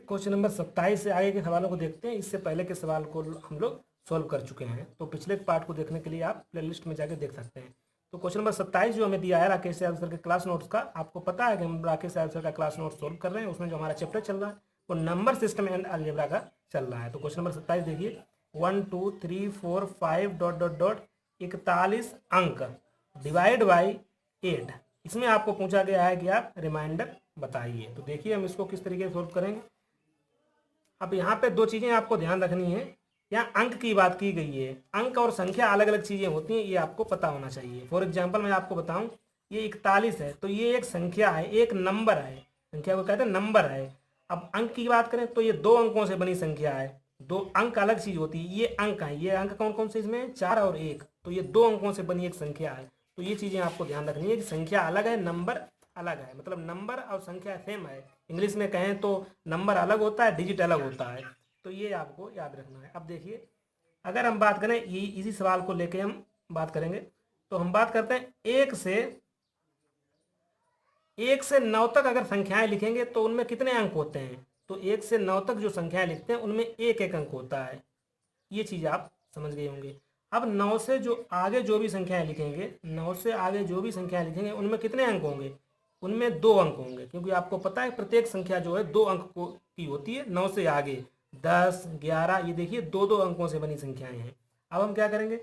Question number 27 से आगे के सवालों को देखते हैं। इससे पहले के सवाल को हम लोग सॉल्व कर चुके हैं, तो पिछले पार्ट को देखने के लिए आप प्लेलिस्ट में जाकर देख सकते हैं। तो क्वेश्चन नंबर 27 जो हमें दिया है राकेश यादव सर के क्लास नोट्स का, आपको पता है कि हम राकेश यादव सर का क्लास नोट सॉल्व कर रहे हैं। उसमें जो हमारा चैप्टर चल रहा है वो नंबर सिस्टम एंड अलजेब्रा का चल रहा है। तो क्वेश्चन नंबर 27 देखिए, 1 2 3 4 5 डॉट डॉट डॉट 41 अंक डिवाइड बाई 8। इसमें आपको पूछा गया है कि आप रिमाइंडर बताइए। तो देखिए हम इसको किस तरीके से सोल्व करेंगे। अब यहाँ पे दो चीज़ें आपको ध्यान रखनी है। यहाँ अंक की बात की गई है, अंक और संख्या अलग अलग चीज़ें होती हैं, ये आपको पता होना चाहिए। फॉर एग्जाम्पल मैं आपको बताऊं, ये 41 है तो ये एक संख्या है, एक नंबर है। संख्या को कहते हैं नंबर है। अब अंक की बात करें तो ये 2 अंकों से बनी संख्या है। 2 अंक अलग चीज़ होती है, ये अंक है। ये अंक कौन कौन से इसमें 4 और 1, तो ये 2 अंकों से बनी एक संख्या है। तो ये चीज़ें आपको ध्यान रखनी है कि संख्या अलग है, नंबर अलग है। मतलब नंबर और संख्या सेम है। इंग्लिश में कहें तो नंबर अलग होता है, डिजिट अलग होता है। तो ये आपको याद रखना है। अब देखिए, अगर हम बात करें ये इसी सवाल को लेके हम बात करेंगे, तो हम बात करते हैं 1 से 9 तक अगर संख्याएं लिखेंगे तो उनमें कितने अंक होते हैं। तो 1 से 9 तक जो संख्याएं लिखते हैं उनमें एक एक अंक होता है। ये चीज़ आप समझ गए होंगे। अब 9 से जो आगे जो भी संख्याएं लिखेंगे, 9 से आगे जो भी संख्याएं लिखेंगे उनमें कितने अंक होंगे। उनमें 2 अंक होंगे, क्योंकि आपको पता है प्रत्येक संख्या जो है 2 अंक की होती है। 9 से आगे 10 11, ये देखिए 2 अंकों से बनी संख्याएं हैं। अब हम क्या करेंगे,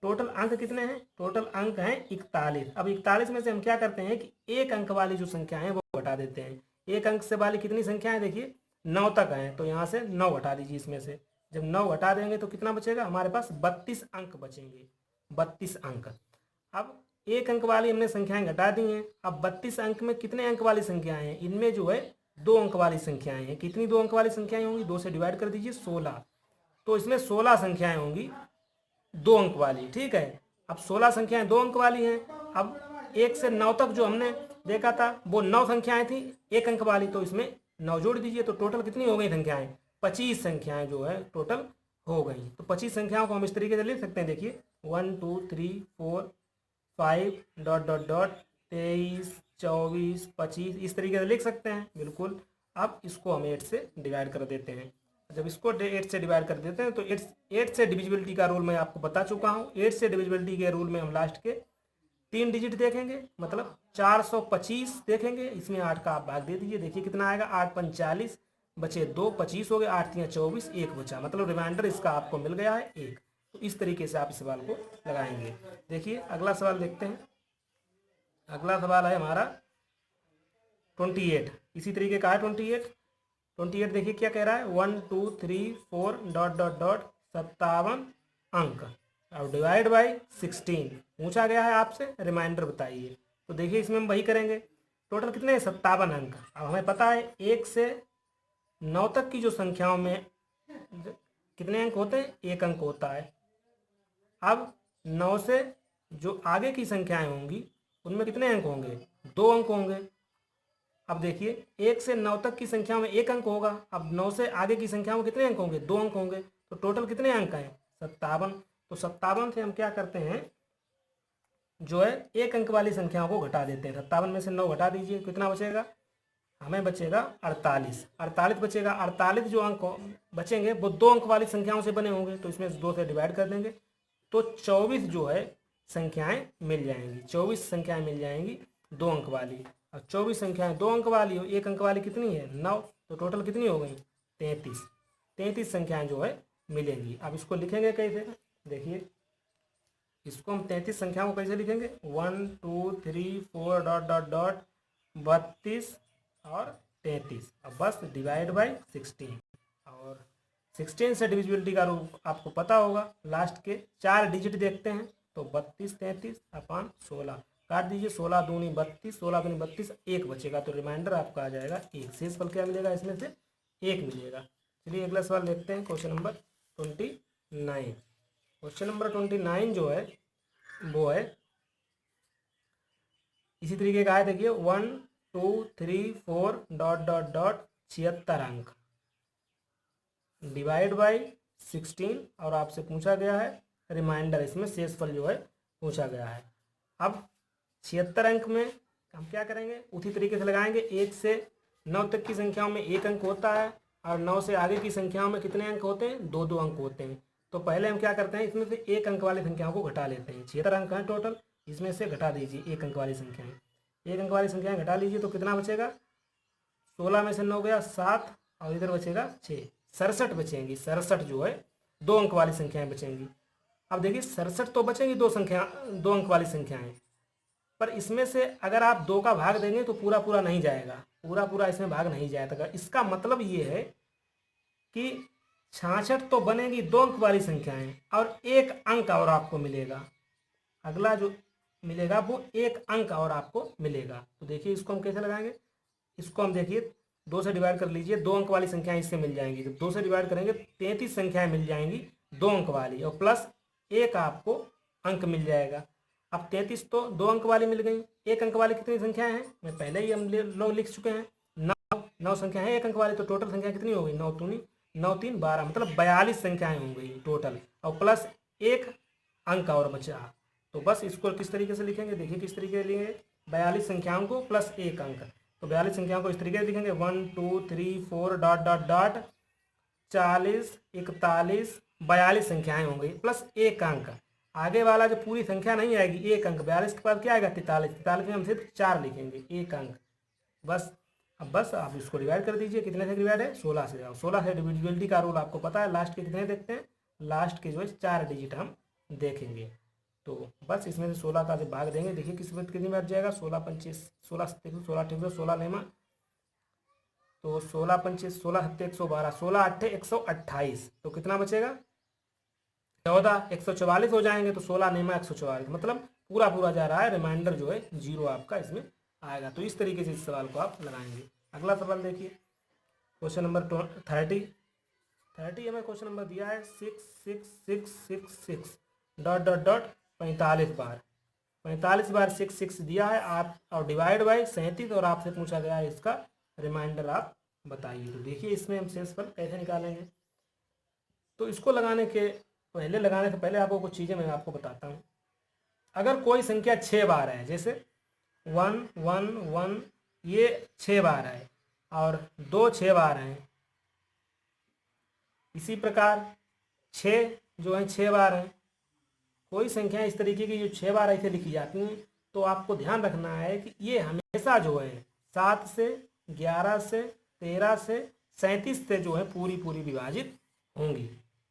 टोटल अंक कितने हैं। टोटल अंक हैं 41। अब 41 में से हम क्या करते हैं कि एक अंक वाली जो संख्या है वो घटा देते हैं। एक अंक से वाली कितनी संख्याएं देखिए 9 तक हैं, तो यहाँ से 9 घटा दीजिए। इसमें से जब 9 घटा देंगे तो कितना बचेगा, हमारे पास 32 अंक बचेंगे। 32 अंक। अब एक अंक वाली हमने संख्याएं घटा दी हैं। अब 32 अंक में कितने अंक वाली संख्याएं हैं, इनमें जो है 2 अंक वाली संख्याएं हैं। कितनी 2 अंक वाली संख्याएं होंगी, 2 से डिवाइड कर दीजिए 16। तो इसमें 16 संख्याएं होंगी 2 अंक वाली। ठीक है, अब 16 संख्याएं 2 अंक वाली हैं। अब 1 से 9 तक जो हमने देखा था वो 9 संख्याएं थी 1 अंक वाली, तो इसमें 9 जोड़ दीजिए। तो टोटल कितनी हो गई संख्याएं, 25 संख्याएं जो है टोटल हो गई। तो 25 संख्याओं को हम इस तरीके से लिख सकते हैं। देखिए 1 2 3 4 5 डॉट डॉट डॉट 23 24 25, इस तरीके से लिख सकते हैं बिल्कुल। अब इसको हम 8 से डिवाइड कर देते हैं। जब इसको 8 से डिवाइड कर देते हैं तो 8 से डिविजिबिलिटी का रूल मैं आपको बता चुका हूँ। 8 से डिविजिबिलिटी के रूल में हम लास्ट के 3 डिजिट देखेंगे, मतलब 425 देखेंगे। इसमें 8 का आप भाग दे दीजिए, देखिए कितना आएगा, 8 5 40, बचे 2, 25 हो गए, 8 3 24, 1 बचा। मतलब रिमाइंडर इसका आपको मिल गया है 1। तो इस तरीके से आप इस सवाल को लगाएंगे। देखिए अगला सवाल देखते हैं। अगला सवाल है हमारा 28। इसी तरीके का है 28। देखिए क्या कह रहा है, 1 2 3 4 डॉट डॉट डॉट 57 अंक और डिवाइड बाई 16 पूछा गया है आपसे, रिमाइंडर बताइए। तो देखिए इसमें हम वही करेंगे। टोटल कितने हैं, 57 अंक। अब हमें पता है 1 से 9 तक की जो संख्याओं में कितने अंक होते हैं, 1 अंक होता है। अब 9 से जो आगे की संख्याएं होंगी उनमें कितने अंक होंगे, 2 अंक होंगे। अब देखिए 1 से 9 तक की संख्या में 1 अंक होगा। अब 9 से आगे की संख्या में कितने अंक होंगे, 2 अंक होंगे। तो टोटल कितने अंक हैं, 57। तो 57 से हम क्या करते हैं, जो है 1 अंक वाली संख्याओं को घटा देते हैं। 57 में से 9 घटा दीजिए, कितना बचेगा, हमें बचेगा 48। 48 बचेगा। 48 जो अंक बचेंगे वो 2 अंक वाली संख्याओं से बने होंगे, तो इसमें 2 से डिवाइड कर देंगे। तो 24 जो है संख्याएं मिल जाएंगी। 24 संख्याएं मिल जाएंगी 2 अंक वाली। और 24 संख्याएं 2 अंक वाली और 1 अंक वाली कितनी है, 9। तो टोटल कितनी हो गई, 33। 33 संख्याएं जो है मिलेंगी। अब इसको लिखेंगे कैसे, देखिए इसको हम 33 संख्याओं को कैसे लिखेंगे, 1 2 3 4 डॉट डॉट डॉट 32 और 33। अब बस डिवाइड बाई 16। और 16 से डिविजिबिलिटी का रूल आपको पता होगा। लास्ट के 4 डिजिट देखते हैं तो 32 33 अपन 16 काट दीजिए, 16 दूनी 32, 16 दूनी 32, 1 बचेगा। तो रिमाइंडर आपका आ जाएगा 1। शेष फल क्या मिलेगा, इसमें से 1 मिलेगा। चलिए अगला सवाल देखते हैं, क्वेश्चन नंबर 29। क्वेश्चन नंबर 29 जो है वो है इसी तरीके का है। देखिए 1 2 3 4 डॉट डॉट डॉट 76 अंक डिवाइड बाई 16। और आपसे पूछा गया है रिमाइंडर, इसमें शेषफल जो है पूछा गया है। अब 76 अंक में हम क्या करेंगे, उसी तरीके से लगाएंगे। 1 से 9 तक की संख्याओं में 1 अंक होता है। और 9 से आगे की संख्याओं में कितने अंक होते हैं? 2-2 अंक होते हैं। तो पहले हम क्या करते हैं, इसमें से 1 अंक वाली संख्याओं को घटा लेते हैं। 76 अंक हैं टोटल, इसमें से घटा दीजिए 1 अंक वाली संख्याएं। 1 अंक वाली संख्याएं घटा लीजिए तो कितना बचेगा? 16 में से 9 गया 7 और इधर बचेगा 6, 67 बचेंगी। 67 जो है 2 अंक वाली संख्याएं बचेंगी। अब देखिए 67 तो बचेंगी 2 अंक वाली संख्याएं, पर इसमें से अगर आप 2 का भाग देंगे तो पूरा पूरा नहीं जाएगा, पूरा पूरा इसमें भाग नहीं जाएगा। इसका मतलब ये है कि 66 तो बनेगी 2 अंक वाली संख्याएं और 1 अंक और आपको मिलेगा। अगला जो मिलेगा वो 1 अंक और आपको मिलेगा। तो देखिए इसको हम कैसे लगाएंगे, इसको हम देखिए 2 से डिवाइड कर लीजिए, 2 अंक वाली संख्याएं इससे मिल जाएंगी। तो 2 से डिवाइड करेंगे 33 संख्याएं मिल जाएंगी 2 अंक वाली, और प्लस 1 आपको अंक मिल जाएगा। अब 33 तो 2 अंक वाली मिल गई। 1 अंक वाली कितनी संख्याएं हैं, मैं पहले ही हम लोग लिख चुके हैं, 9 संख्या है 1 अंक वाली। तो टोटल संख्या कितनी हो गई? 9 दूनी 9 3 12, मतलब 42 संख्याएं हो गई टोटल, और प्लस 1 अंक और बचा। तो बस इसको किस तरीके से लिखेंगे, देखिए किस तरीके से लिखेंगे, 42 संख्याओं को प्लस 1 अंक। तो 42 संख्याओं को इस तरीके से लिखेंगे 1 2 3 4 डॉट डॉट डॉट 40 41 42 संख्याएं होंगी प्लस 1 अंक। आगे वाला जो पूरी संख्या नहीं आएगी 1 अंक, 42 के बाद क्या आएगा? 43, 43 में हम सिर्फ 4 लिखेंगे, 1 अंक बस। अब बस आप इसको डिवाइड कर दीजिए, कितने से डिवाइड है? 16 से। 16 से डिविजिबिलिटी का रूल आपको पता है, लास्ट के कितने देखते हैं? लास्ट के जो है 4 डिजिट हम देखेंगे। तो बस इसमें से 16 का जब भाग देंगे, देखिए किस वक्त कितनी बार जाएगा? 16 25 16 16 16 16 लेमा, तो 16 25 16 7 112, 16 8 128, तो कितना बचेगा? 14 144 हो जाएंगे। तो 16 नेमा 144, मतलब पूरा पूरा जा रहा है, रिमाइंडर जो है 0 आपका इसमें आएगा। तो इस तरीके से इस सवाल को आप लगाएंगे। अगला सवाल देखिए, क्वेश्चन नंबर 30 हमें क्वेश्चन नंबर दिया है 6 6 6 6 6 डॉट डॉट डॉट 45 बार। 45 बार 6 6 दिया है आप, और डिवाइड बाई 37, और आपसे पूछा गया है इसका रिमाइंडर आप बताइए। तो देखिए इसमें हम शेषफल कैसे निकालेंगे। तो इसको लगाने से पहले आपको कुछ चीज़ें मैं आपको बताता हूँ। अगर कोई संख्या 6 बार है, जैसे 1 1 1, ये 6 बार है, और 2 6 बार हैं, इसी प्रकार 6 जो है 6 बार हैं। कोई संख्या इस तरीके की जो 6 बार ऐसे लिखी जाती हैं, तो आपको ध्यान रखना है कि ये हमेशा जो है 7 से 11 से 13 से 37 से जो है पूरी पूरी विभाजित होंगी।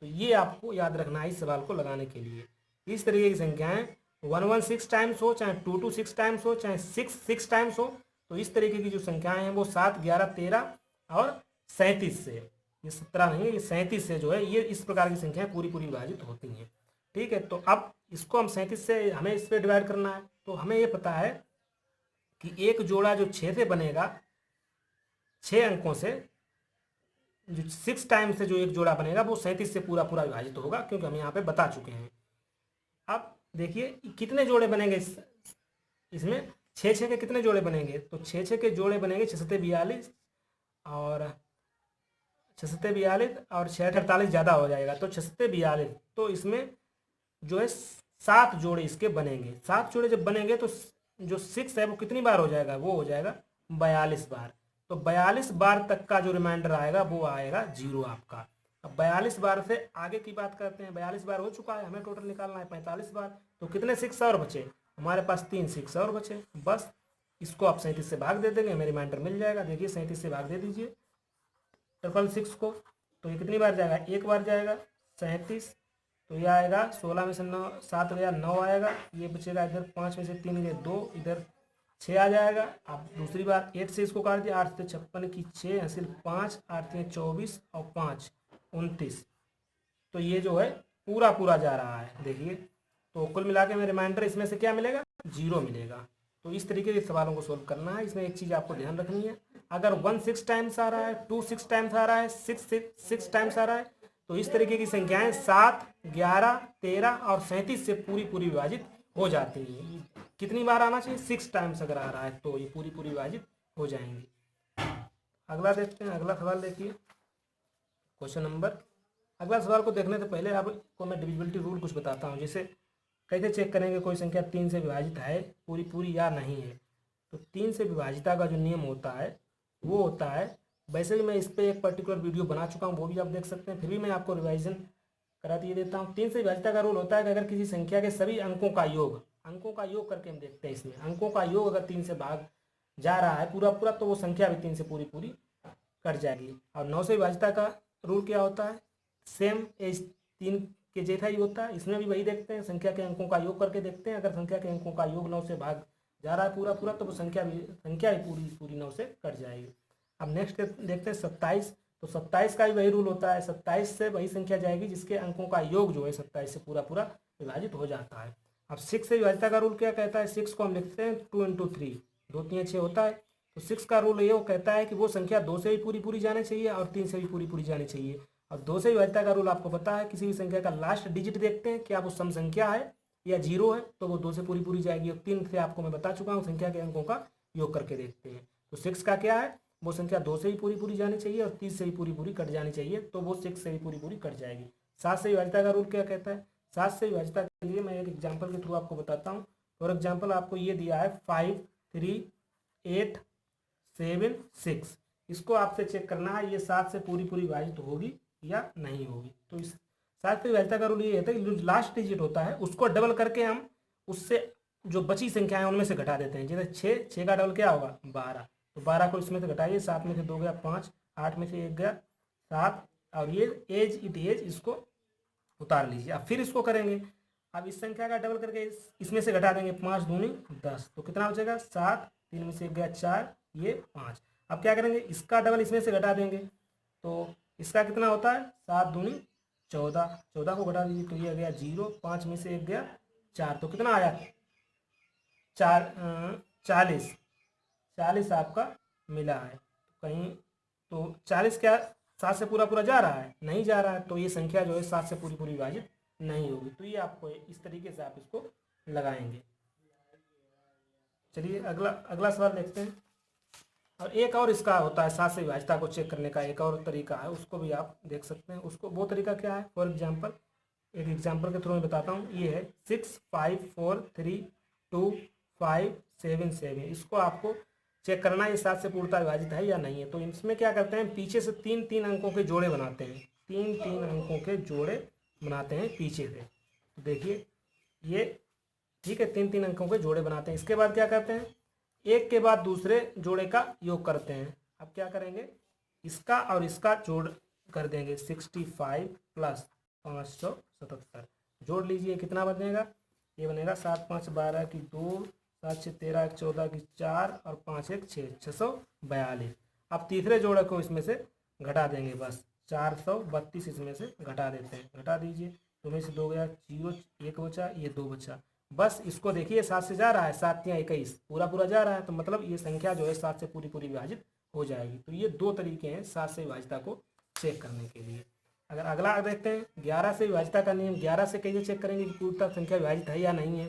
तो ये आपको याद रखना है इस सवाल को लगाने के लिए। इस तरीके की संख्याएं 1 1 6 टाइम्स हो, चाहे 2 2 6 टाइम्स हो, चाहे 6 6 टाइम्स हो, तो इस तरीके की जो संख्याएं हैं वो 7 11 13 और 37 से, ये 17 नहीं है, ये 37 से जो है ये इस प्रकार की संख्याएं पूरी पूरी विभाजित होती हैं। ठीक है, तो अब इसको हम 37 से हमें इस पर डिवाइड करना है। तो हमें ये पता है कि एक जोड़ा जो 6 से बनेगा, 6 अंकों से, जो 6 टाइम से जो एक जोड़ा बनेगा वो 37 से पूरा पूरा विभाजित होगा, क्योंकि हम यहाँ पे बता चुके हैं। अब देखिए कितने जोड़े बनेंगे इसमें 6 6 के कितने जोड़े बनेंगे? तो 6 6 के जोड़े बनेंगे 6 7 42, और 6 7 42 और 6 48 ज़्यादा हो जाएगा, तो 6 7 42, तो इसमें जो है 7 जोड़े इसके बनेंगे। 7 जोड़े जब बनेंगे तो जो 6 है वो कितनी बार हो जाएगा? वो हो जाएगा 42 बार। तो 42 बार तक का जो रिमाइंडर आएगा वो आएगा 0 आपका। अब 42 बार से आगे की बात करते हैं। 42 बार हो चुका है, हमें टोटल निकालना है 45 बार। तो कितने 6 और बचे? हमारे पास 3 6 और बचे। बस इसको आप 37 से भाग दे देंगे, हमें रिमाइंडर मिल जाएगा। देखिए 37 से भाग दे दीजिए 666 को, तो ये कितनी बार जाएगा? एक बार जाएगा 37, तो ये आएगा 16 में से 9 7 गया 9 आएगा, ये बचेगा इधर 5 में से 3 गए 2, इधर 6 आ जाएगा। अब दूसरी बार 8 से इसको काट दिया, 8 से 56 की 6 हासिल 5, 8 से 24 और 5 29, तो ये जो है पूरा पूरा जा रहा है। देखिए तो कुल मिला के हमें रिमाइंडर इसमें से क्या मिलेगा? 0 मिलेगा। तो इस तरीके से सवालों को सोल्व करना है। इसमें एक चीज़ आपको ध्यान रखनी है, अगर 1 6 टाइम्स आ रहा है, 2 6 टाइम्स आ रहा है, 6 टाइम्स आ रहा है, तो इस तरीके की संख्याएं 7 11 13 और 37 से पूरी पूरी विभाजित हो जाती हैं। कितनी बार आना चाहिए? 6 टाइम्स अगर आ रहा है तो ये पूरी पूरी विभाजित हो जाएंगी। अगला देखते हैं, अगला सवाल देखिए क्वेश्चन नंबर। अगला सवाल को देखने से पहले आपको मैं डिविजिबिलिटी रूल कुछ बताता हूँ। जैसे कैसे चेक करेंगे कोई संख्या 3 से विभाजित है पूरी पूरी या नहीं है। तो 3 से विभाजिता का जो नियम होता है वो होता है वैसे भी मैं इस पर एक पर्टिकुलर वीडियो बना चुका हूँ, वो भी आप देख सकते हैं, फिर भी मैं आपको रिवाइजन करा दिए देता हूँ। 3 से विभाज्यता का रूल होता है कि अगर किसी संख्या के सभी अंकों का योग करके हम देखते हैं, इसमें अंकों का योग अगर 3 से भाग जा रहा है पूरा पूरा, तो वो संख्या भी 3 से पूरी पूरी कट जाएगी। और 9 से विभाज्यता का रूल क्या होता है, सेम एज 3 के जैसा ही होता है। इसमें भी वही देखते हैं, संख्या के अंकों का योग करके देखते हैं, अगर संख्या के अंकों का योग 9 से भाग जा रहा है पूरा पूरा, तो वो संख्या भी पूरी पूरी 9 से कट जाएगी। अब नेक्स्ट देखते हैं 27। तो 27 का भी वही रूल होता है, 27 से वही संख्या जाएगी जिसके अंकों का योग जो है 27 से पूरा पूरा विभाजित हो जाता है। अब 6 से विभाज्यता का रूल क्या कहता है, 6 को हम लिखते हैं 2 × 3, 2 3 6 होता है। तो 6 का रूल ये वो कहता है कि वो संख्या 2 से भी पूरी पूरी जानी चाहिए और 3 से भी पूरी पूरी जानी चाहिए। और 2 से विभाज्यता का रूल आपको पता है, किसी भी संख्या का लास्ट डिजिट देखते हैं कि आप वो सम संख्या है या 0 है, तो वो 2 से पूरी पूरी जाएगी। और 3 से आपको मैं बता चुका हूँ, संख्या के अंकों का योग करके देखते हैं। तो 6 का क्या है, वो संख्या 2 से भी पूरी पूरी जानी चाहिए और 30 से भी पूरी पूरी कट जानी चाहिए, तो वो 6 से भी पूरी पूरी कट जाएगी। 7 से विभाज्यता का रूल क्या कहता है, 7 से विभाज्यता के लिए मैं एक एग्जाम्पल के थ्रू आपको बताता हूँ। फॉर एग्जाम्पल आपको ये दिया है 5 3 8 7 6, इसको आपसे चेक करना है ये 7 से पूरी पूरी विभाजित होगी या नहीं होगी। तो इस 7 से विभाज्यता का रूल ये होता है कि जो लास्ट डिजिट होता है उसको डबल करके हम उससे जो बची संख्या है उनमें से घटा देते हैं। जैसे 6 का डबल क्या होगा 12, तो 12 को इसमें से घटाइए, 7 में से 2 गया 5, 8 में से 1 गया 7, और ये एज इट एज इसको उतार लीजिए। अब फिर इसको करेंगे, अब इस संख्या का डबल करके इसमें से घटा देंगे, 5 दूनी 10, तो कितना बचेगा 7, 3 में से 1 गया 4, ये 5। अब क्या करेंगे, इसका डबल इसमें से घटा देंगे, तो इसका कितना होता है 7 दूनी 14, 14 को घटा दीजिए तो ये गया 0, 5 में से 1 गया 4, तो कितना आया 40, 40 आपका मिला है। कहीं तो 40 क्या 7 से पूरा पूरा जा रहा है, नहीं जा रहा है, तो ये संख्या जो है 7 से पूरी पूरी विभाजित नहीं होगी। तो ये आपको इस तरीके से आप इसको लगाएंगे। चलिए अगला सवाल देखते हैं। और एक और इसका होता है 7 से विभाज्यता को चेक करने का एक और तरीका है, उसको भी आप देख सकते हैं। उसको वो तरीका क्या है, फॉर एग्जाम्पल एक एग्जाम्पल के थ्रू मैं बताता हूँ। ये है 6 5 4 3 2 5 7 7, इसको आपको चेक करना है ये 7 से पूर्णतः विभाजित है या नहीं है। तो इसमें क्या करते हैं, पीछे से 3 3 अंकों के जोड़े बनाते हैं, 3 3 अंकों के जोड़े बनाते हैं पीछे से। तो देखिए ये ठीक है, 3 3 अंकों के जोड़े बनाते हैं। इसके बाद क्या करते हैं, एक के बाद दूसरे जोड़े का योग करते हैं। अब क्या करेंगे, इसका और इसका जोड़ कर देंगे, 65 प्लस 577 जोड़ लीजिए, कितना बनेगा, ये बनेगा 7 5 12 की 2, 7 6 13 14 की 4 और 5 1 6, 642। अब तीसरे जोड़े को इसमें से घटा देंगे, बस 432 इसमें से घटा देते हैं, घटा दीजिए, 2 में से 2 गया 0, 1 बचा, ये 2 बचा। बस इसको देखिए 7 से जा रहा है, 7 या 21 पूरा पूरा जा रहा है, तो मतलब ये संख्या जो है 7 से पूरी पूरी विभाजित हो जाएगी। तो ये 2 तरीके हैं 7 से विभाज्यता को चेक करने के लिए। अगर अगला देखते हैं 11 से विभाज्यता का नियम। 11 से कैसे चेक करेंगे कि पूर्णतः संख्या विभाजित है या नहीं है।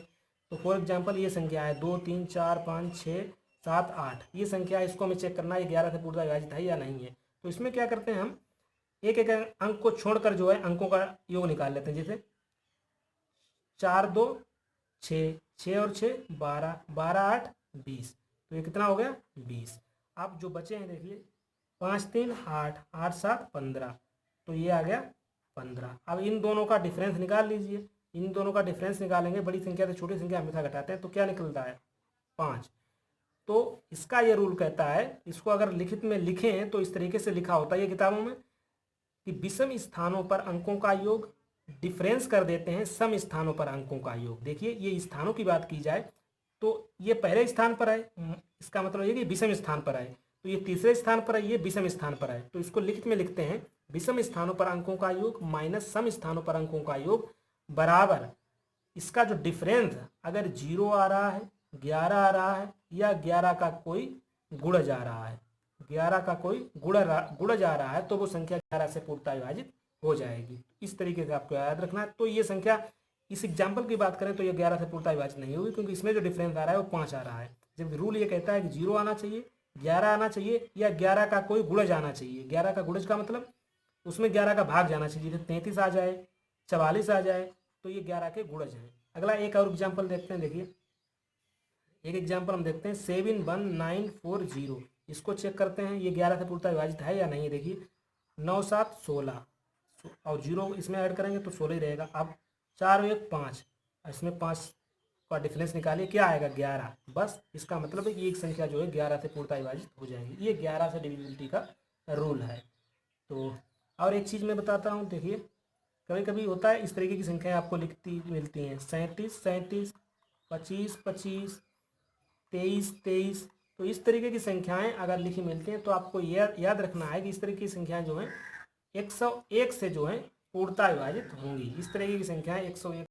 तो फॉर एग्जाम्पल ये संख्या है 2 3 4 5 6 7 8, ये संख्या है, इसको हमें चेक करना है 11 से पूर्णतः विभाजित है या नहीं है। तो इसमें क्या करते हैं, हम एक एक अंक को छोड़कर जो है अंकों का योग निकाल लेते हैं। जैसे 4 2 6, 6 और 6 12, 12 8 20, तो ये कितना हो गया 20। अब जो बचे हैं देखिए 5 3 8, 8 7 15, तो ये आ गया 15। अब इन दोनों का डिफरेंस निकाल लीजिए, इन दोनों का डिफरेंस निकालेंगे, बड़ी संख्या से छोटी संख्या हमेशा घटाते हैं, तो क्या निकलता है 5। तो इसका ये रूल कहता है, इसको अगर लिखित में लिखें तो इस तरीके से लिखा होता है ये किताबों में कि विषम स्थानों पर अंकों का योग डिफरेंस कर देते हैं सम स्थानों पर अंकों का योग। देखिए ये स्थानों की बात की जाए तो ये पहले स्थान पर है, इसका मतलब ये कि विषम स्थान पर है, तो ये तीसरे स्थान पर है, ये विषम स्थान पर है। तो इसको लिखित में लिखते हैं विषम स्थानों पर अंकों का योग माइनस सम स्थानों पर अंकों का योग बराबर इसका जो डिफरेंस अगर 0 आ रहा है, 11 आ रहा है, या 11 का कोई गुण जा रहा है, 11 का कोई गुण जा रहा है, तो वो संख्या 11 से पूर्णतः विभाजित हो जाएगी। इस तरीके से आपको याद रखना है। तो ये संख्या इस एग्जाम्पल की बात करें तो ये 11 से पूर्णतः विभाजित नहीं होगी, क्योंकि इसमें जो डिफरेंस आ रहा है वो 5 आ रहा है, जबकि रूल ये कहता है कि 0 आना चाहिए, 11 आना चाहिए, या 11 का कोई गुणज आना चाहिए। 11 का गुणज का मतलब उसमें 11 का भाग जाना चाहिए, जैसे 33 आ जाए, 44 आ जाए, तो ये 11 के गुणज हैं। अगला एक और एग्जाम्पल देखते हैं। देखिए एक एग्जाम्पल हम देखते हैं 71940, इसको चेक करते हैं, ये 11 से पूर्णतः विभाजित है या नहीं। देखिए 9 7 16 और 0 इसमें ऐड करेंगे तो 16 ही रहेगा। अब 4 और 1 5, इसमें 5 का डिफरेंस निकालिए, क्या आएगा 11। बस इसका मतलब है कि एक संख्या जो है 11 से पूर्णतः विभाजित हो जाएगी। ये 11 से डिविजिबिलिटी का रूल है। तो और एक चीज़ मैं बताता हूँ, देखिए कभी कभी होता है इस तरीके की संख्याएं आपको मिलती हैं 37 37, 25 25, 23 23। तो इस तरीके की संख्याएं अगर लिखी मिलती हैं तो आपको याद रखना है कि इस तरीके की संख्याएं जो हैं 101 से जो है पूर्णतः विभाजित होंगी। इस तरीके की संख्याएं 101